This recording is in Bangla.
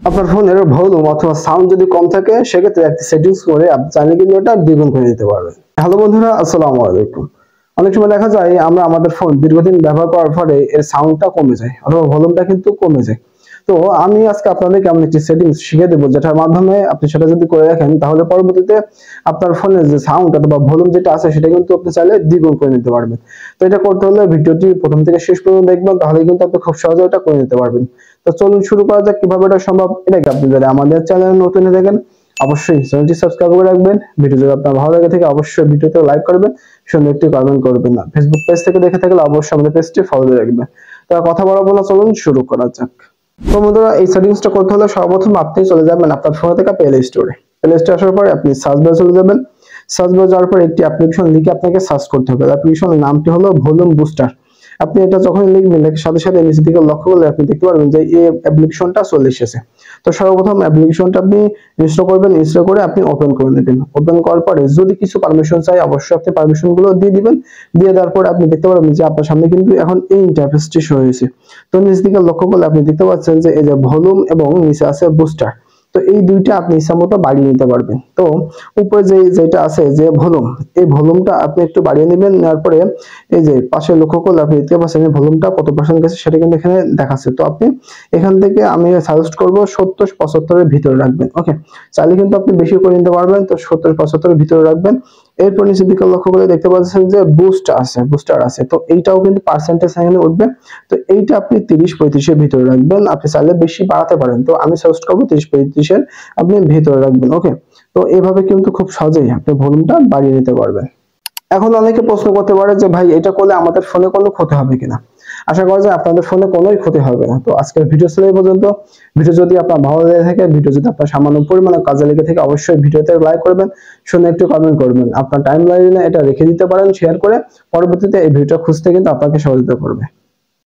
আপনার ফোনের ভলিউম অথবা সাউন্ড যদি কম থাকে সেক্ষেত্রে একটি সেটিংস করে আপনি চাইলে কিন্তু এটা দ্বিগুণ করে দিতে পারবেন। হ্যালো বন্ধুরা, আসসালামু আলাইকুম। অনেক সময় দেখা যায় আমরা আমাদের ফোন দীর্ঘদিন ব্যবহার করার ফলে এর সাউন্ডটা কমে যায় অথবা ভলিউমটা কিন্তু কমে যায়। তো আমি আজকে আপনাদেরকে এমন একটি সেটিংস শিখিয়ে দেবো যেটার মাধ্যমে আপনি সেটা যদি করে রাখেন তাহলে পরবর্তীতে আপনার ফোনের যে সাউন্ড অথবা ভলিউম যেটা আছে সেটা কিন্তু আপনি চাইলে দ্বিগুণ করে নিতে পারবেন। তো এটা করতে হলে ভিডিওটি প্রথম থেকে শেষ পর্যন্ত দেখবেন, তাহলে কিন্তু আপনি খুব সহজে এটা করে নিতে পারবেন। তো চলুন শুরু করা যাক কিভাবে এটা সম্ভব। এটাকে আপনি যদি আমাদের চ্যানেলে নতুন হয়ে থাকেন অবশ্যই চ্যানেলটি সাবস্ক্রাইব করে রাখবেন। ভিডিও যদি আপনার ভালো লাগে থাকে অবশ্যই ভিডিওতে লাইক করবেন, সুন্দর একটি কমেন্ট করবেন। না ফেসবুক পেজ থেকে দেখে থাকলে অবশ্যই আমাদের পেজটি ফলো দিয়ে রাখবেন। তো কথা বলা চলুন শুরু করা যাক। তো বন্ধুরা, এই সেটিংসটা করতে হলে সর্বপ্রথম আপনি চলে যাবেন আপনার ফোনে থেকে প্লে স্টোরে। প্লে স্টোরে আসার পরে আপনি সার্চ বারে চলে যাবেন। সার্চ বারে যাওয়ার পর একটি অ্যাপ্লিকেশন লিখে আপনাকে সার্চ করতে হবে। অ্যাপ্লিকেশনের নামটি হলো ভলিউম বুস্টার। আপনি এটা যখন লিখবেন এর সাথে সাথে নিচের দিকে লক্ষ্য করলে আপনি দেখতে পারবেন যে এই অ্যাপ্লিকেশনটা চলে এসেছে। তো সর্বপ্রথম অ্যাপ্লিকেশনটা আপনি ইনস্টল করবেন। ইনস্টল করে আপনি ওপেন করে নেবেন। ওপেন করার পরে যদি কিছু পারমিশন চাই অবশ্যই আপনি পারমিশন গুলো দিয়ে দিবেন। দিয়ে দেওয়ার পরে আপনি দেখতে পারবেন যে আপনার সামনে কিন্তু এখন এই ইন্টারফেসটি শো হয়েছে। তো নিচের দিকে লক্ষ্য করলে আপনি দেখতে পাচ্ছেন যে এই যে ভলিউম এবং নিচে আছে বুস্টার। তো এই দুইটা আপনি ইচ্ছা মতো বাড়িয়ে নিতে পারবেন। তো উপরে যেটা আছে যে ভলিউম, এই ভলিউমটা আপনি একটু বাড়িয়ে নেবেন। নেওয়ার পরে এই যে পাশে লক্ষ্য করলে আপনি দেখতে পাচ্ছেন যে ভলিউমটা কত পার্সেন্ট গেছে সেটা কিন্তু এখানে দেখাচ্ছে। তো আপনি এখান থেকে আমি সাজেস্ট করব 70-75 এর ভিতরে রাখবেন। ওকে, চাইলে কিন্তু আপনি বেশি করে নিতে পারবেন। তো 70-75 এর ভিতরে রাখবেন। এরপর নিচের দিকে লক্ষ্য করে দেখতে পাচ্ছেন যে বুস্টার আছে। তো এইটাও কিন্তু পার্সেন্টেজ এখানে উঠবে। তো এইটা আপনি 30-35 এর ভিতরে রাখবেন। আপনি চাইলে বেশি বাড়াতে পারেন। তো আমি সাজেস্ট করব 30-35 এর আপনি ভিতরে রাখবেন। ওকে, তো এইভাবে কিন্তু খুব সহজেই আপনি ভলিউমটা বাড়িয়ে নিতে পারবেন। এখন অনেকে প্রশ্ন করতে পারে যে ভাই এটা করলে আমাদের ফোনে কোনো ক্ষতি হবে কিনা। আশা করা যায় আপনাদের ফোনে কোনোই ক্ষতি হবে না। তো আজকের ভিডিও ছিল এই পর্যন্ত। ভিডিও যদি আপনার ভালো লেগে থাকে, ভিডিও যদি আপনার সামান্য পরিমাণে কাজে লেগে থাকে অবশ্যই ভিডিওতে লাইক করবেন, শুনে একটু কমেন্ট করবেন। আপনার টাইম লাইনে এটা রেখে দিতে পারেন শেয়ার করে। পরবর্তীতে এই ভিডিওটা খুঁজতে কিন্তু আপনাকে সহযোগিতা করবে।